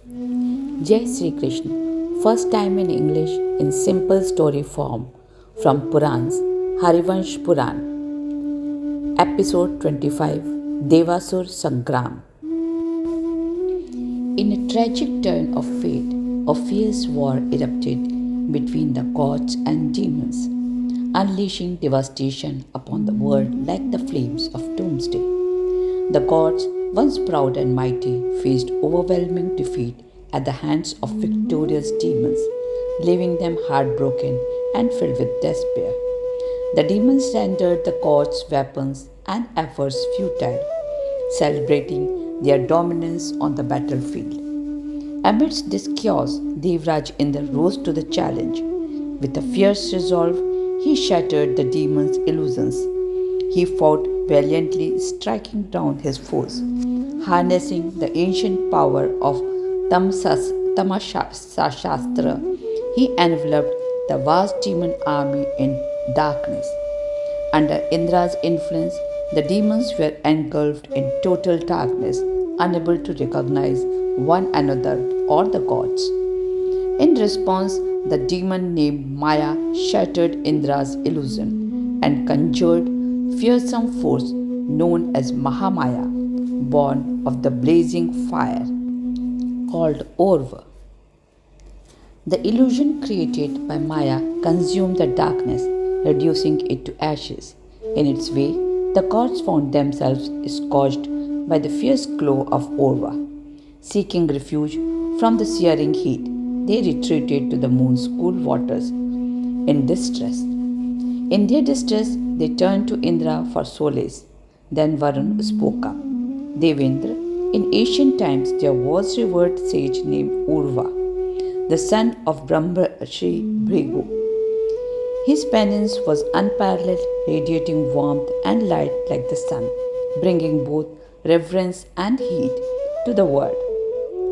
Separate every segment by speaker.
Speaker 1: Jai Shri Krishna, first time in English in simple story form from Purans, Harivansh Puran, Episode-25, Devasur Sangram. In a tragic turn of fate, a fierce war erupted between the gods and demons, unleashing devastation upon the world like the flames of doomsday. The gods, once proud and mighty, faced overwhelming defeat at the hands of victorious demons, leaving them heartbroken and filled with despair. The demons rendered the gods' weapons and efforts futile, celebrating their dominance on the battlefield. Amidst this chaos, Devraj Indra rose to the challenge. With a fierce resolve, he shattered the demons' illusions. He fought valiantly, striking down his foes. Harnessing the ancient power of Tamasashastra, he enveloped the vast demon army in darkness. Under Indra's influence, the demons were engulfed in total darkness, unable to recognize one another or the gods. In response, the demon named Maya shattered Indra's illusion and conjured fearsome force known as Mahamaya, born of the blazing fire, called Orva. The illusion created by Maya consumed the darkness, reducing it to ashes. In its way, the gods found themselves scorched by the fierce glow of Orva. Seeking refuge from the searing heat, they retreated to the moon's cool waters in distress. In their distress, they turned to Indra for solace. Then Varun spoke up. Devendra, in ancient times there was a revered sage named Urva, the son of Shri Bhrigu. His penance was unparalleled, radiating warmth and light like the sun, bringing both reverence and heat to the world.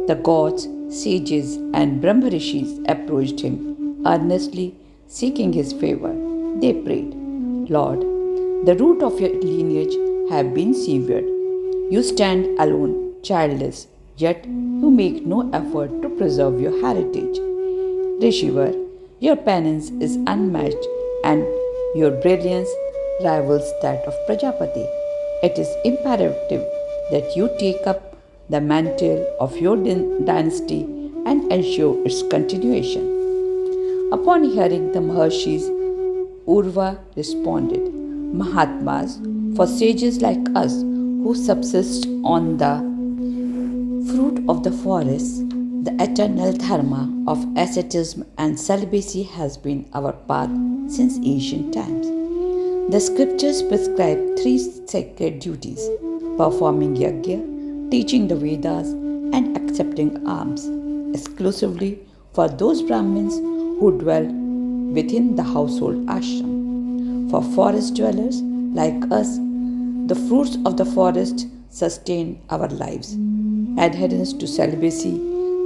Speaker 1: The gods, sages, and Brahmarishis approached him, earnestly seeking his favor. They prayed, Lord, the root of your lineage have been severed. You stand alone, childless, yet you make no effort to preserve your heritage. Rishivar, your penance is unmatched and your brilliance rivals that of Prajapati. It is imperative that you take up the mantle of your dynasty and ensure its continuation. Upon hearing the Maharshis, Urva responded, Mahatmas, for sages like us who subsist on the fruit of the forest, the eternal dharma of asceticism and celibacy has been our path since ancient times. The scriptures prescribe 3 sacred duties: performing yajna, teaching the Vedas, and accepting alms, exclusively for those Brahmins who dwell within the household ashram. For forest dwellers like us, the fruits of the forest sustain our lives. Adherence to celibacy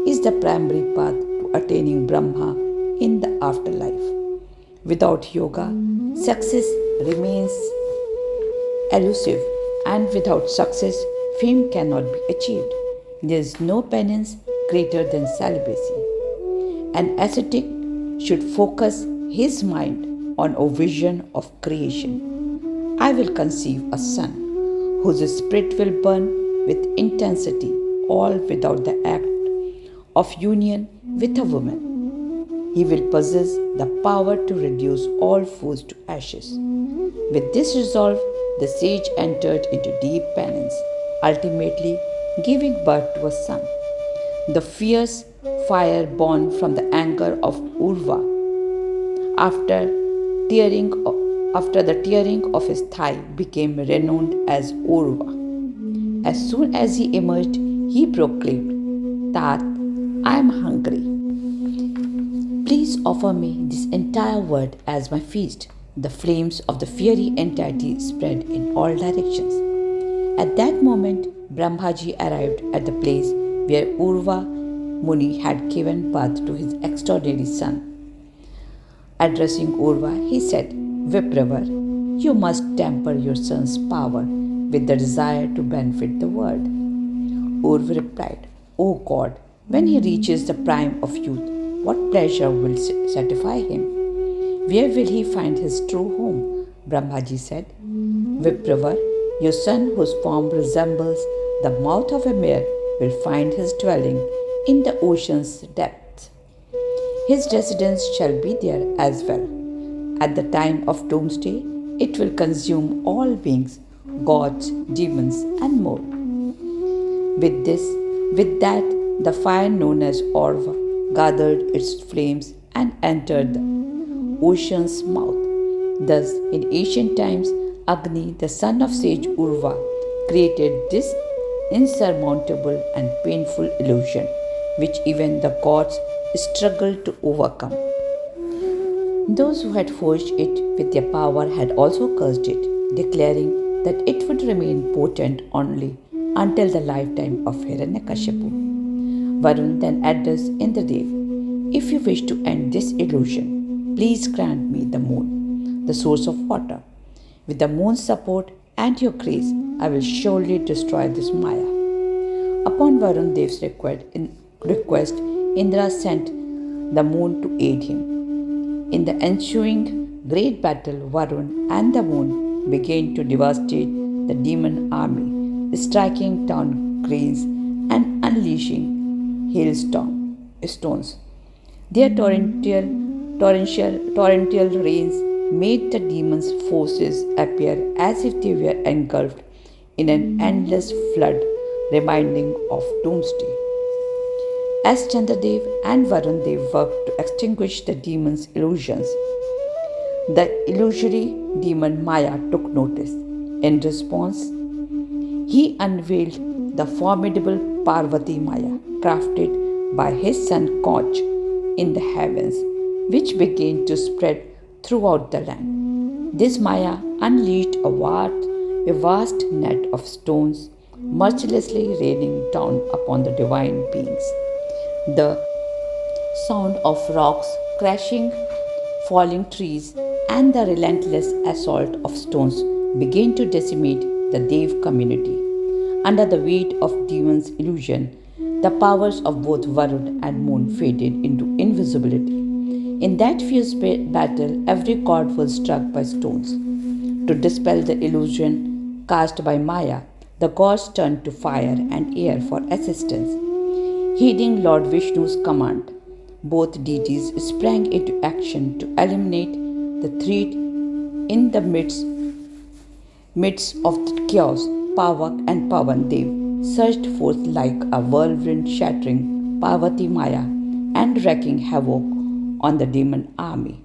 Speaker 1: is the primary path to attaining Brahma in the afterlife. Without yoga, success remains elusive, and without success, fame cannot be achieved. There is no penance greater than celibacy. An ascetic should focus his mind on a vision of creation. I will conceive a son whose spirit will burn with intensity, all without the act of union with a woman. He will possess the power to reduce all foes to ashes. With this resolve, the sage entered into deep penance, ultimately giving birth to a son. The fierce fire born from the anger of Urva after the tearing of his thigh became renowned as Urva. As soon as he emerged, he proclaimed, Tat, I am hungry. Please offer me this entire world as my feast. The flames of the fiery entity spread in all directions. At that moment, Brahmaji arrived at the place where Urva Muni had given birth to his extraordinary son. Addressing Urva, he said, Vipravar, you must temper your son's power with the desire to benefit the world. Urva replied, O God, When he reaches the prime of youth, what pleasure will satisfy him? Where will he find his true home? Brahmaji said, Vipravar, your son whose form resembles the mouth of a mare will find his dwelling in the ocean's depths. His residence shall be there as well. At the time of doomsday, it will consume all beings, gods, demons, and more. With that, the fire known as Orva gathered its flames and entered the ocean's mouth. Thus, in ancient times, Agni, the son of sage Urva, created this insurmountable and painful illusion, which even the gods struggled to overcome. Those who had forged it with their power had also cursed it, declaring that it would remain potent only until the lifetime of Hiranyakashipu. Varun then addressed Indradev, if you wish to end this illusion, please grant me the moon, the source of water. With the moon's support and your grace, I will surely destroy this Maya. Upon Varun Dev's request, Indra sent the moon to aid him. In the ensuing great battle, Varun and the moon began to devastate the demon army, striking down grains and unleashing hailstones. Their torrential rains made the demons' forces appear as if they were engulfed in an endless flood, reminding of doomsday. As Chandradev and Varun Dev worked to extinguish the demons' illusions, the illusory demon Maya took notice. In response, he unveiled the formidable Parvati Maya, crafted by his son Koch in the heavens, which began to spread throughout the land. This Maya unleashed a vast net of stones, mercilessly raining down upon the divine beings. The sound of rocks crashing, falling trees, and the relentless assault of stones began to decimate the Dev community. Under the weight of demons' illusion, the powers of both Varun and Moon faded into invisibility. In that fierce battle, every god was struck by stones. To dispel the illusion cast by Maya, the gods turned to fire and air for assistance. Heeding Lord Vishnu's command, both deities sprang into action to eliminate the threat. In the midst of the chaos, Pavak and Pavan Dev surged forth like a whirlwind, shattering Parvati Maya and wreaking havoc on the demon army.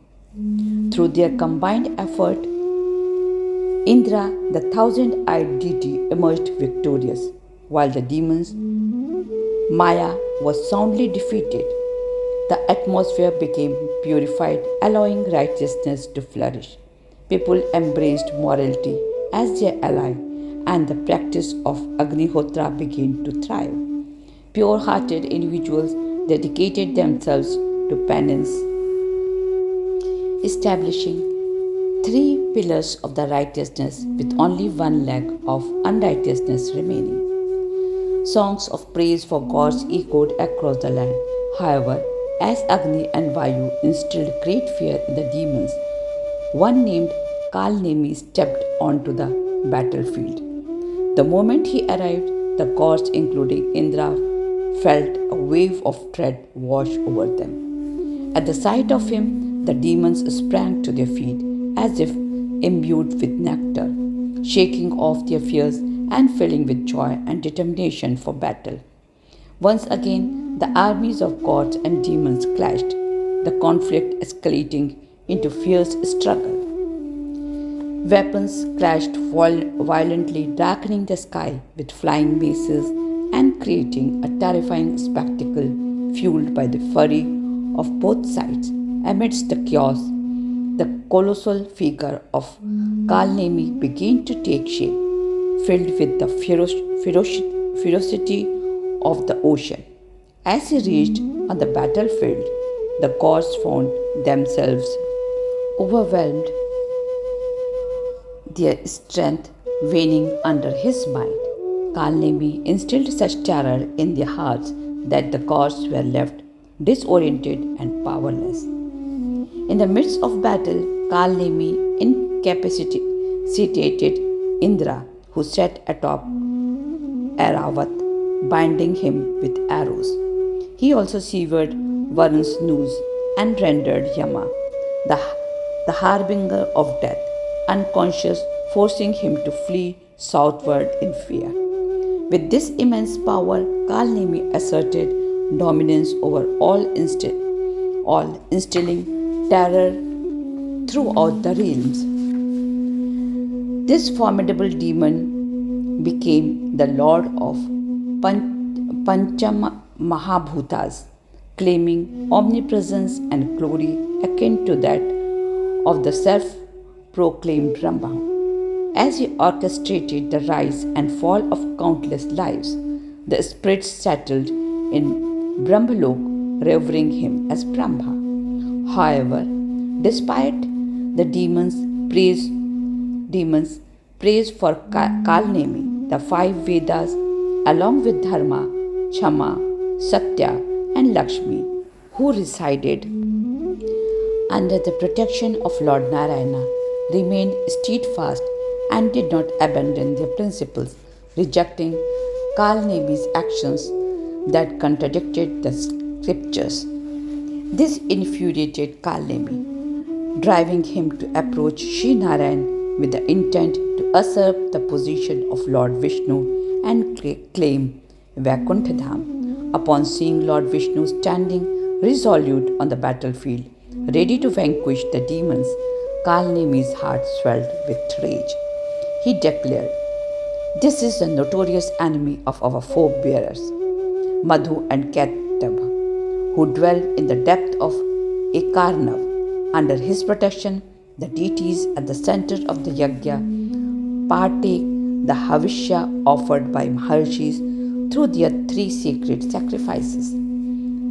Speaker 1: Through their combined effort, Indra, the thousand-eyed deity, emerged victorious, while the demons, Maya, was soundly defeated. The atmosphere became purified, allowing righteousness to flourish. People embraced morality as their ally, and the practice of Agnihotra began to thrive. Pure-hearted individuals dedicated themselves to penance, establishing 3 pillars of the righteousness with only 1 leg of unrighteousness remaining. Songs of praise for gods echoed across the land. However, as Agni and Vayu instilled great fear in the demons, one named Kalnemi stepped onto the battlefield. The moment he arrived, the gods, including Indra, felt a wave of dread wash over them. At the sight of him, the demons sprang to their feet as if imbued with nectar, shaking off their fears and filling with joy and determination for battle. Once again, the armies of gods and demons clashed, the conflict escalating into fierce struggle. Weapons clashed violently, darkening the sky with flying maces and creating a terrifying spectacle fueled by the fury of both sides. Amidst the chaos, the colossal figure of Kalnemi began to take shape, filled with the ferocity of the ocean. As he reached on the battlefield, the gods found themselves overwhelmed, their strength waning under his might. Kalnemi instilled such terror in their hearts that the gods were left disoriented and powerless. In the midst of battle, Kalnemi incapacitated Indra, who sat atop Airavat, binding him with arrows. He also severed Varun's noose and rendered Yama, the harbinger of death, unconscious, forcing him to flee southward in fear. With this immense power, Kalnemi asserted dominance over all, instilling terror throughout the realms. This formidable demon became the lord of Panchamahabhutas, claiming omnipresence and glory akin to that of the self-proclaimed Brahma. As he orchestrated the rise and fall of countless lives, the spirits settled in Brahmalok, revering him as Brahma. However, despite the demons' praise for Kalnemi, the five Vedas, along with Dharma, Kshama, Satya, and Lakshmi, who resided under the protection of Lord Narayana, remained steadfast and did not abandon their principles, rejecting Kalnemi's actions that contradicted the scriptures. This infuriated Kalnemi, driving him to approach Shri Narayan with the intent to usurp the position of Lord Vishnu and claim Vaikuntha-dham. Upon seeing Lord Vishnu standing resolute on the battlefield, ready to vanquish the demons, Kalnemi's heart swelled with rage. He declared, "This is the notorious enemy of our forebears, Madhu and Ketab, who dwell in the depth of Ekarnav. Under his protection, the deities at the center of the yajna partake the havishya offered by Maharshis through their three sacred sacrifices.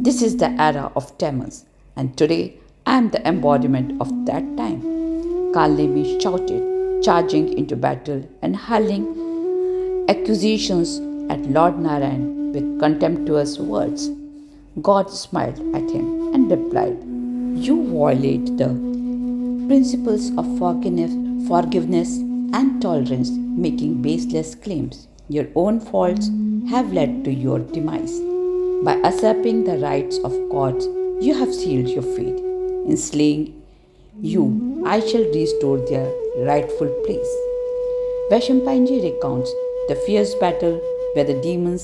Speaker 1: This is the era of Tamas, and today I am the embodiment of that time." Kalnemi shouted, charging into battle and hurling accusations at Lord Narayan with contemptuous words. God smiled at him and replied, "You violate the principles of forgiveness and tolerance, making baseless claims. Your own faults have led to your demise. By usurping the rights of gods, you have sealed your fate. In slaying you, I shall restore their rightful place." Vaishampayanji recounts the fierce battle where the demon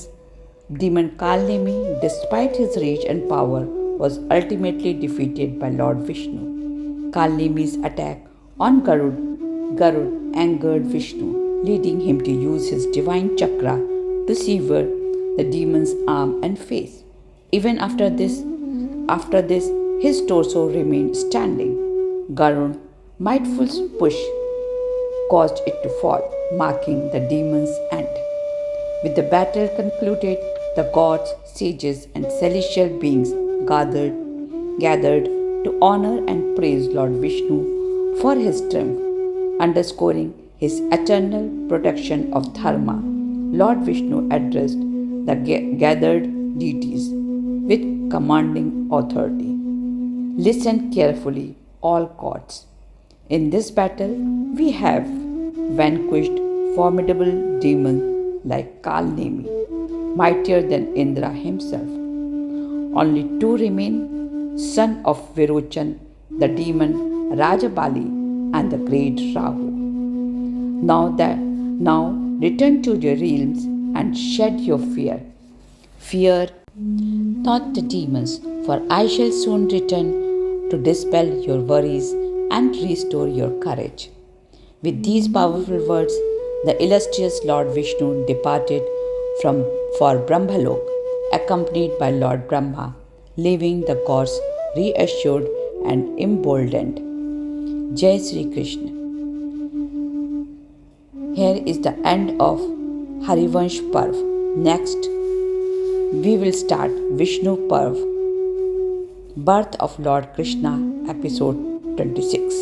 Speaker 1: Kalnemi, despite his rage and power, was ultimately defeated by Lord Vishnu. Kalnemi's attack on Garud angered Vishnu, leading him to use his divine chakra to sever the demon's arm and face. Even after this, his torso remained standing. Garud's mindful push caused it to fall, marking the demon's end. With the battle concluded, the gods, sages, and celestial beings gathered to honor and praise Lord Vishnu for his triumph, underscoring his eternal protection of Dharma. Lord Vishnu addressed the gathered deities with commanding authority. "Listen carefully, all gods. In this battle, we have vanquished formidable demons like Kalnemi, mightier than Indra himself. Only two remain, son of Virochan, the demon Rajabali, and the great Rahu. Now return to your realms and shed your fear. Fear not the demons, for I shall soon return to dispel your worries and restore your courage." With these powerful words, the illustrious Lord Vishnu departed for Brahmalok, accompanied by Lord Brahma, leaving the gods reassured and emboldened. Jai Shri Krishna. Here is the end of Harivansh Parv. Next, we will start Vishnu Parv, Birth of Lord Krishna, Episode 26.